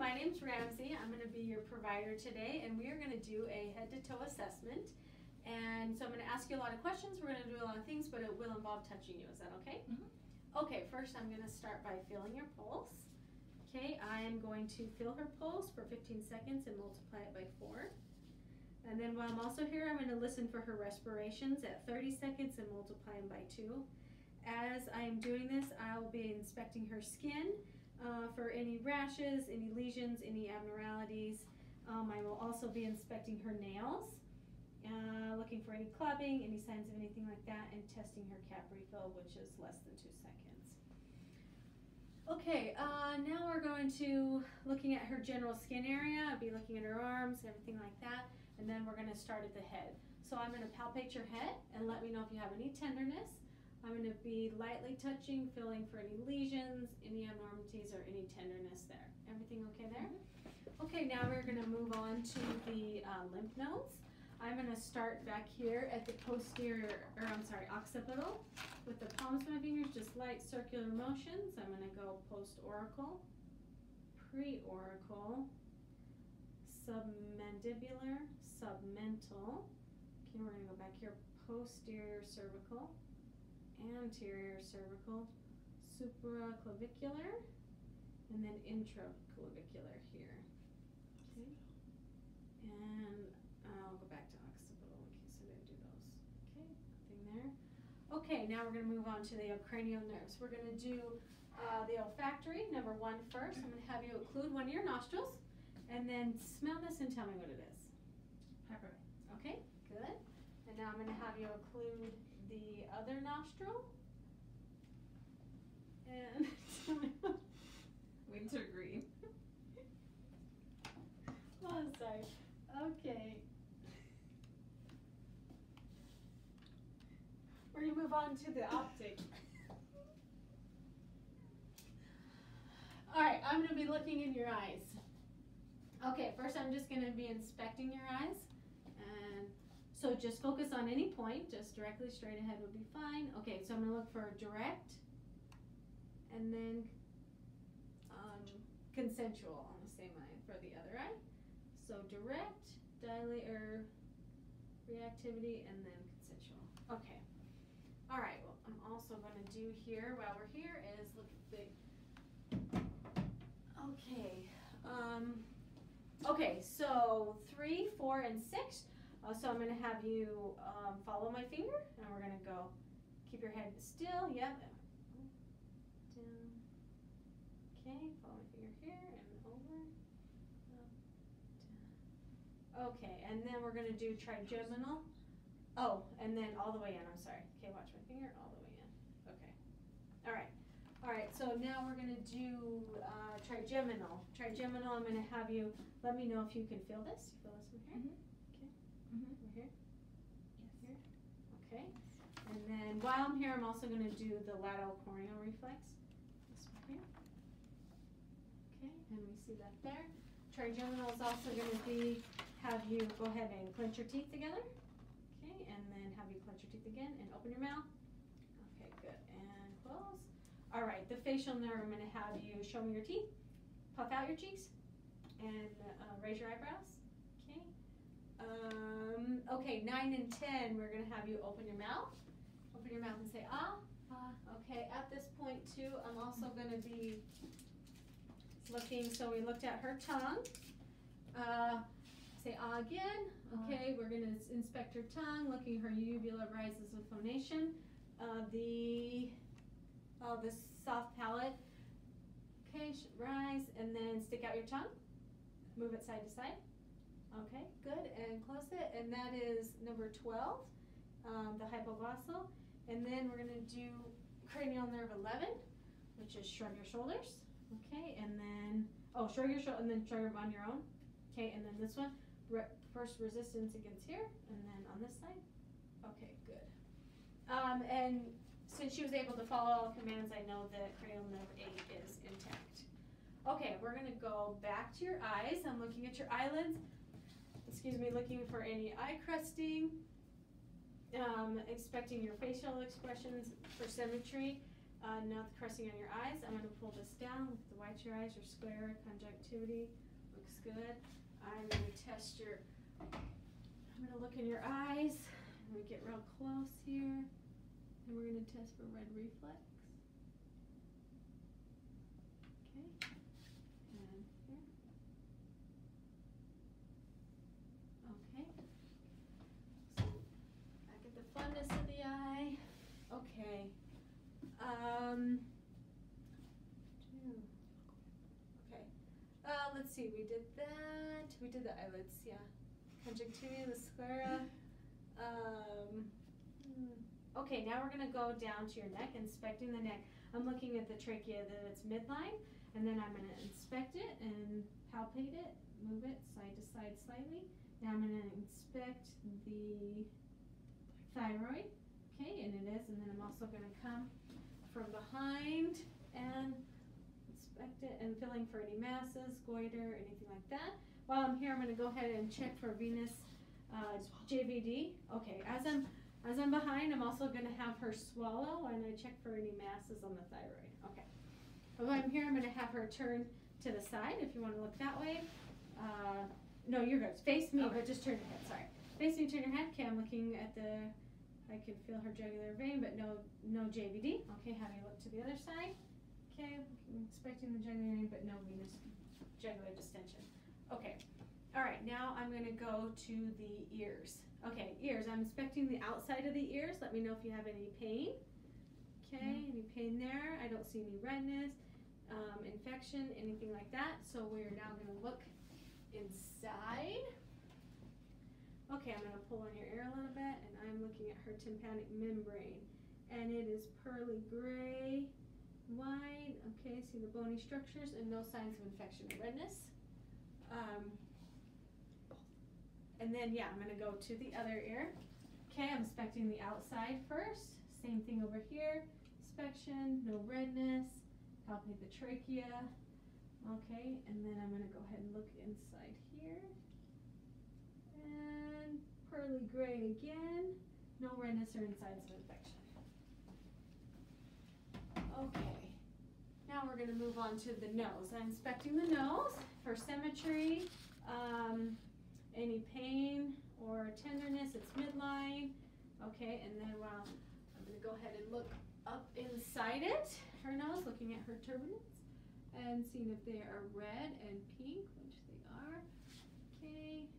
my name's Ramsey. I'm going to be your provider today, and we are going to do a head-to-toe assessment. And so I'm going to ask you a lot of questions. We're going to do a lot of things, but it will involve touching you. Is that okay? Mm-hmm. Okay, first I'm going to start by feeling your pulse. Okay, I am going to feel her pulse for 15 seconds and multiply it by 4. And then while I'm also here, I'm going to listen for her respirations at 30 seconds and multiply them by 2. As I am doing this, I'll be inspecting her skin for any rashes, any lesions, any abnormalities. I will also be inspecting her nails, looking for any clubbing, any signs of anything like that, and testing her cap refill, which is less than 2 seconds. Okay, now we're going to looking at her general skin area. I'll be looking at her arms, everything like that, and then we're going to start at the head. So I'm going to palpate your head and let me know if you have any tenderness. I'm going to be lightly touching, feeling for any lesions, any abnormalities, or any tenderness there. Everything okay there? Mm-hmm. Okay, now we're going to move on to the lymph nodes. I'm going to start back here at the occipital with the palms of my fingers, just light circular motions. I'm going to go post-auricle, pre-auricle, submandibular, submental. Okay, we're going to go back here, posterior cervical, anterior cervical, supraclavicular, and then intraclavicular here. Okay, and I'll go back to occipital in case I didn't do those. Okay, nothing there. Okay, now we're going to move on to the cranial nerves. We're going to do the olfactory, number 1 first. I'm going to have you occlude one of your nostrils, and then smell this and tell me what it is. Pepper. Okay, good. And now I'm going to have you occlude the other nostril. And wintergreen. Oh, sorry. Okay. We're going to move on to the optic. All right, I'm going to be looking in your eyes. Okay, first I'm just going to be inspecting your eyes. And so just focus on any point, just directly straight ahead would be fine. Okay, so I'm going to look for direct and then consensual on the same eye for the other eye. So direct, dilate, or reactivity, and then consensual. Okay. All right, well, I'm also going to do here, while we're here, is look at the, okay. Okay, so 3, 4, and 6. So I'm going to have you follow my finger, and we're going to go, keep your head still, yep. Down. Okay, follow my finger here, and over. Up, down. Okay, and then we're going to do trigeminal. Oh, and then all the way in, I'm sorry. Okay, watch my finger, all the way in. Okay, all right. All right, so now we're going to do trigeminal. Trigeminal, I'm going to have you, let me know if you can feel this. You feel this from here? Mm-hmm. Okay. Mm-hmm. We're here? Yes. Here? Okay. And then while I'm here, I'm also going to do the lateral corneal reflex. This one here. Okay, and we see that there. Trigeminal is also going to be, have you go ahead and clench your teeth together. Okay, and then have you clench your teeth again and open your mouth. Okay, good. And close. All right, the facial nerve, I'm going to have you show me your teeth, puff out your cheeks, and raise your eyebrows. Okay. Okay, 9 and 10, we're going to have you open your mouth. Open your mouth and say, ah, ah. Okay, at this point, too, I'm also going to be looking, so we looked at her tongue. Say ah again. Okay, we're going to inspect her tongue, looking her uvula rises with phonation. The soft palate. Okay, rise, and then stick out your tongue. Move it side to side. Okay, good, and close it. And that is number 12, the hypoglossal. And then we're going to do cranial nerve 11, which is shrug your shoulders. Okay, and then, shrug your shoulder, and then shrug them on your own. Okay, and then this one, first resistance against here, and then on this side. Okay, good. And since she was able to follow all commands, I know that cranial nerve 8 is intact. Okay, we're going to go back to your eyes. I'm looking at your eyelids. Excuse me, looking for any eye crusting. Expecting your facial expressions for symmetry. Now caressing on your eyes. I'm going to pull this down. Look at the whites of your eyes, your sclera, conjunctivity. Looks good. I'm going to test your, I'm going to look in your eyes. I'm going to get real close here. And we're going to test for red reflex. Okay. And here. Okay. So back at the funness of the eye. Okay. Okay. Let's see. We did that. We did the eyelids. Yeah. Conjunctivity, the sclera. Okay. Now we're gonna go down to your neck, inspecting the neck. I'm looking at the trachea that it's midline, and then I'm gonna inspect it and palpate it, move it side to side slightly. Now I'm gonna inspect the thyroid. Okay, and it is, and then I'm also gonna come from behind and inspect it and feeling for any masses, goiter, anything like that. While I'm here, I'm going to go ahead and check for venous JVD. Okay, as I'm behind, I'm also going to have her swallow and I check for any masses on the thyroid. Okay. While I'm here, I'm going to have her turn to the side if you want to look that way. No, you're good. Face me, but just turn your head. Sorry. Face me, turn your head. Okay, I'm looking at the. I can feel her jugular vein, but no JVD. Okay, have you look to the other side? Okay, inspecting the jugular vein, but no venous jugular distension. Okay, all right, now I'm gonna go to the ears. Okay, ears, I'm inspecting the outside of the ears. Let me know if you have any pain. Okay, any pain there? I don't see any redness, infection, anything like that. So we're now gonna look inside. Okay, I'm going to pull on your ear a little bit, and I'm looking at her tympanic membrane. And it is pearly gray, white. Okay, see the bony structures and no signs of infection or redness. And then, yeah, I'm going to go to the other ear. Okay, I'm inspecting the outside first. Same thing over here. Inspection, no redness. Palpate the trachea. Okay, and then I'm going to go ahead and look inside here. And pearly gray again, no redness or signs of infection. Okay, now we're going to move on to the nose. I'm inspecting the nose for symmetry, any pain or tenderness, it's midline. Okay, and then I'm going to go ahead and look up inside it, her nose, looking at her turbinates and seeing if they are red and pink, which they are. Okay.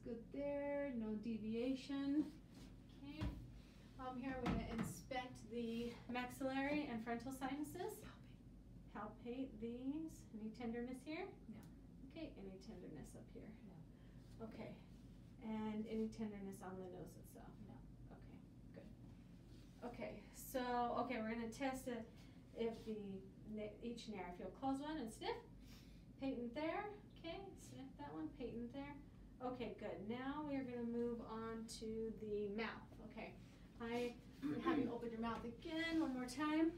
Good there, no deviation. Okay. Here I'm going to inspect the maxillary and frontal sinuses. Palpate these. Any tenderness here? No. Okay, any tenderness up here? No. Okay. And any tenderness on the nose itself? No. Okay, good. Okay, so, we're going to test it if each narrow. If you'll close one and sniff. Patent there. Okay, sniff that one. Patent there. Okay, good. Now we're going to move on to the mouth. Okay, I have you open your mouth again one more time.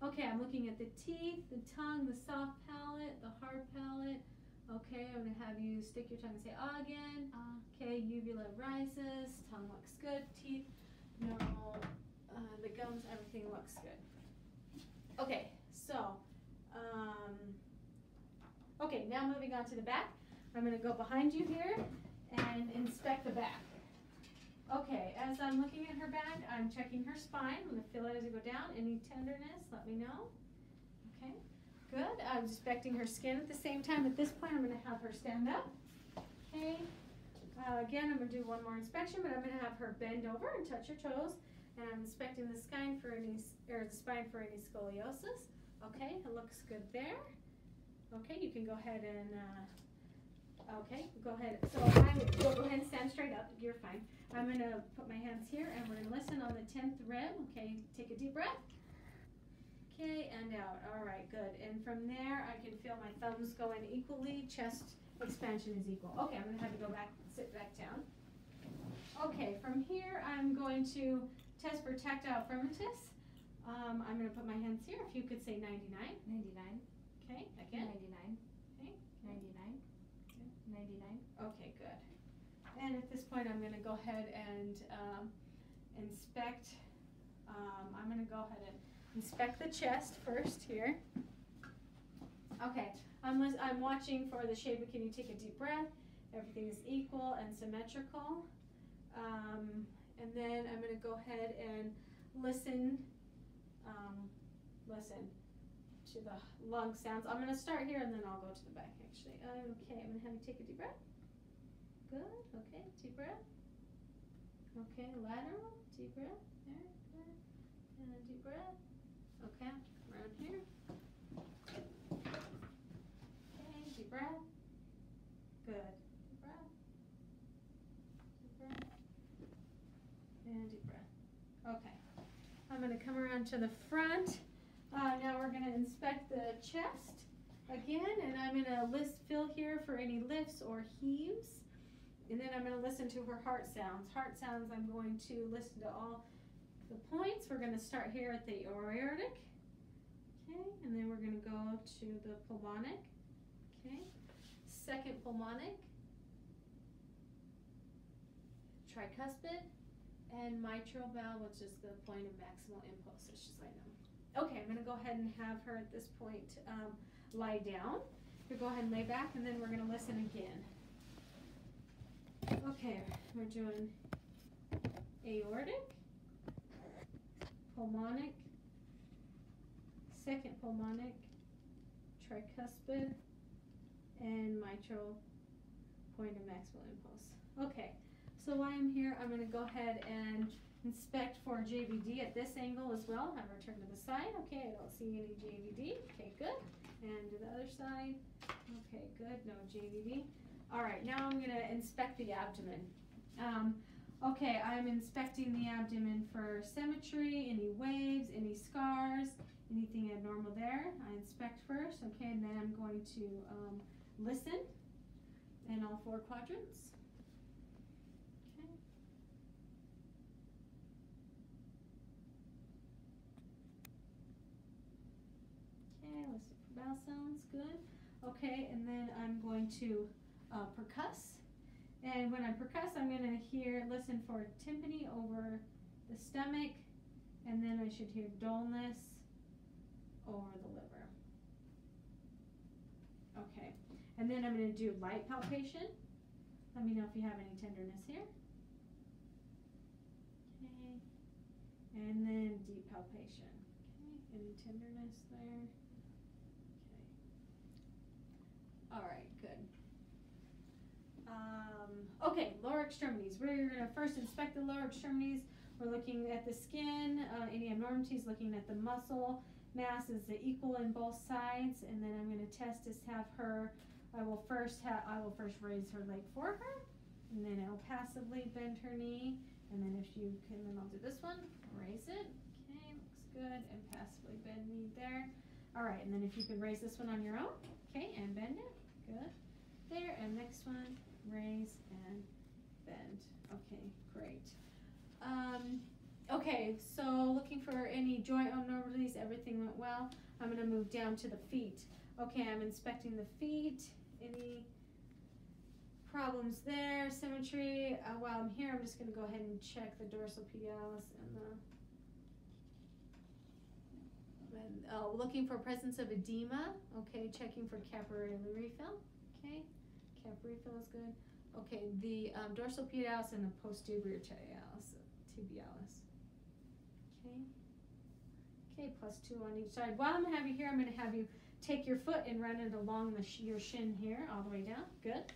Okay, I'm looking at the teeth, the tongue, the soft palate, the hard palate. Okay, I'm going to have you stick your tongue and say ah again. Okay, uvula rises, tongue looks good, teeth, no, the gums, everything looks good. Okay, so, okay, now moving on to the back. I'm going to go behind you here and inspect the back. Okay, as I'm looking at her back, I'm checking her spine. I'm going to feel it as I go down. Any tenderness, let me know. Okay, good. I'm inspecting her skin at the same time. At this point, I'm going to have her stand up. Okay, again, I'm going to do one more inspection, but I'm going to have her bend over and touch her toes. And I'm inspecting the spine for any scoliosis. Okay, it looks good there. Okay, you can go ahead and okay, go ahead. So go ahead and stand straight up. You're fine. I'm going to put my hands here and we're going to listen on the 10th rib. Okay, take a deep breath. Okay, and out. All right, good. And from there, I can feel my thumbs going equally. Chest expansion is equal. Okay, I'm going to have you go back, sit back down. Okay, from here, I'm going to test for tactile firmitus. I'm going to put my hands here. If you could say 99. 99. Okay, again. 99. Okay. 99. 99. Okay, good. And at this point, I'm going to go ahead and inspect I'm gonna go ahead and inspect the chest first here. Okay, I'm watching for the shape, but can you take a deep breath? Everything is equal and symmetrical. And then I'm gonna go ahead and listen to the lung sounds. I'm gonna start here and then I'll go to the back actually. Okay, I'm gonna have you take a deep breath. Good, okay, deep breath. Okay, lateral, deep breath, there, good. And a deep breath. Okay, around here. Okay, deep breath. Good. Deep breath. Deep breath. And deep breath. Okay. I'm going to come around to the front. Now we're going to inspect the chest again, and I'm going to feel here for any lifts or heaves. And then I'm going to listen to her heart sounds. Heart sounds, I'm going to listen to all the points. We're going to start here at the aortic. Okay, and then we're going to go to the pulmonic. Okay, second pulmonic, tricuspid, and mitral valve, which is the point of maximal impulse. It's just like that. Okay, I'm going to go ahead and have her at this point lie down. So go ahead and lay back, and then we're going to listen again. Okay, we're doing aortic, pulmonic, second pulmonic, tricuspid, and mitral point of maximal impulse. Okay, so while I'm here, I'm going to go ahead and inspect for JVD at this angle as well. Have her turn to the side. Okay, I don't see any JVD. Okay, good. And to the other side. Okay, good. No JVD. All right, now I'm going to inspect the abdomen. Okay, I'm inspecting the abdomen for symmetry, any waves, any scars, anything abnormal there. I inspect first, okay, and then I'm going to listen in all 4 quadrants. Okay. Okay, listen for bowel sounds, good. Okay, and then I'm going to percuss. And when I percuss, I'm going to listen for tympany over the stomach, and then I should hear dullness over the liver. Okay, and then I'm going to do light palpation. Let me know if you have any tenderness here. Okay, and then deep palpation. Okay, any tenderness there? Okay. All right, good. Okay, lower extremities. We're going to first inspect the lower extremities. We're looking at the skin, any abnormalities, looking at the muscle mass. Is it equal in both sides? And then I'm going to test to have her, I will first raise her leg for her, and then I'll passively bend her knee, and then if you can, then I'll do this one, raise it. Okay, looks good, and passively bend knee there. All right, and then if you can raise this one on your own, okay, and bend it, good. There, and next one, raise and bend. Okay, great. Okay, so looking for any joint abnormalities, everything went well. I'm going to move down to the feet. Okay, I'm inspecting the feet. Any problems there? Symmetry. While I'm here, I'm just going to go ahead and check the dorsal pedialis and looking for presence of edema. Okay, checking for capillary refill. Okay, cap refill is good. Okay, the dorsal pedialis and the posterior tibialis. Okay, +2 on each side. While I'm going to have you here, I'm going to have you take your foot and run it along your shin here, all the way down. Good.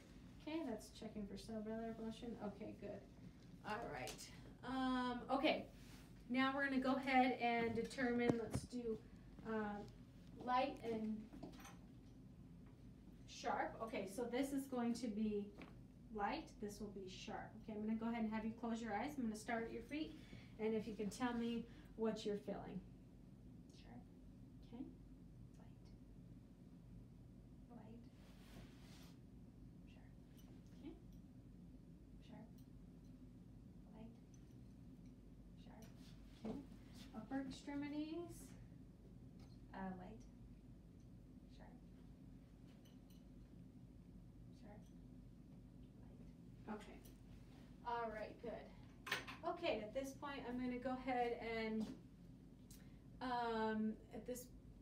Okay, that's checking for cellular motion. Okay, good. All right. Okay, now we're going to go ahead and determine, let's do light and sharp. Okay, so this is going to be light. This will be sharp. Okay, I'm going to go ahead and have you close your eyes. I'm going to start at your feet, and if you can tell me what you're feeling. Sharp. Okay. Light. Light. Sharp. Okay. Sharp. Light. Sharp. Okay. Upper extremities. Light. Sharp. Sharp. Light. Okay. All right, good. Okay, at this point, I'm going to go ahead and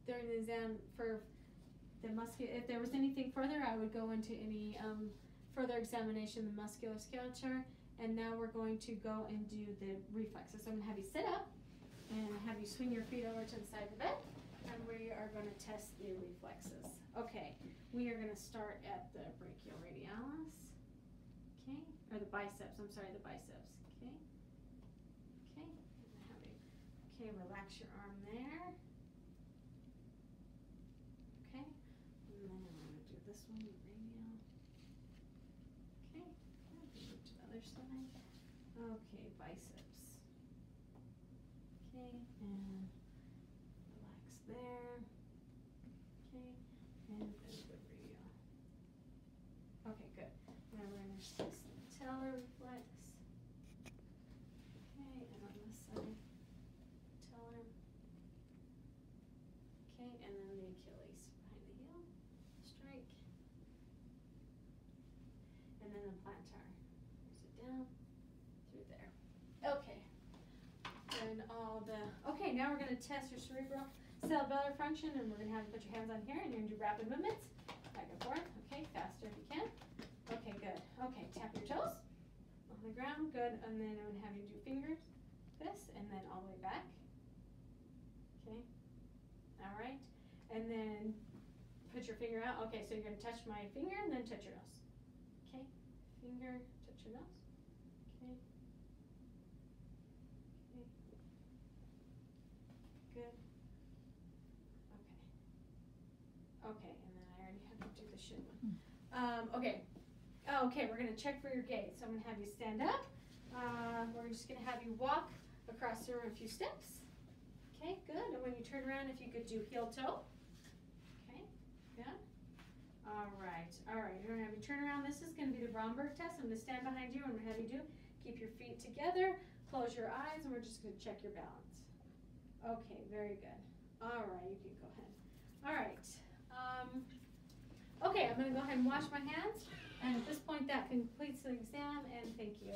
during the exam for the if there was anything further, I would go into any further examination of the musculoskeletal. And now we're going to go and do the reflexes. So I'm going to have you sit up and have you swing your feet over to the side of the bed, and we are going to test the reflexes. Okay, we are going to start at the brachioradialis, okay, or the biceps, I'm sorry, the biceps, okay, okay, relax your arm there, okay, and then I'm going to do this one, the radial, okay, move to the other side, okay, biceps. Okay, and relax there. Okay, and then the radial. Okay, good. Now we're going to test the patellar reflex. Okay, and on this side, patellar. Okay, and then the Achilles behind the heel. Strike. And then the plantar. There's it down through there. Okay. And all the, okay, now we're going to test your cerebrocerebellar function, and we're going to have you put your hands on here, and you're going to do rapid movements, back and forth, okay, faster if you can. Okay, good. Okay, tap your toes on the ground, good, and then I'm going to have you do fingers, this, and then all the way back. Okay, all right, and then put your finger out. Okay, so you're going to touch my finger and then touch your nose. Okay, finger, touch your nose. Okay. Good. Okay, and then I already have to do the shin one. Okay. Okay, we're going to check for your gait. So I'm going to have you stand up. We're just going to have you walk across the room a few steps. Okay, good. And when you turn around, if you could do heel toe. Okay, good. All right. All right, we're going to have you turn around. This is going to be the Bromberg test. I'm going to stand behind you, and we're going to have you do, keep your feet together, close your eyes, and we're just going to check your balance. Okay, very good. All right, you can go ahead. All right. Okay, I'm going to go ahead and wash my hands. And at this point, that completes the exam, and thank you.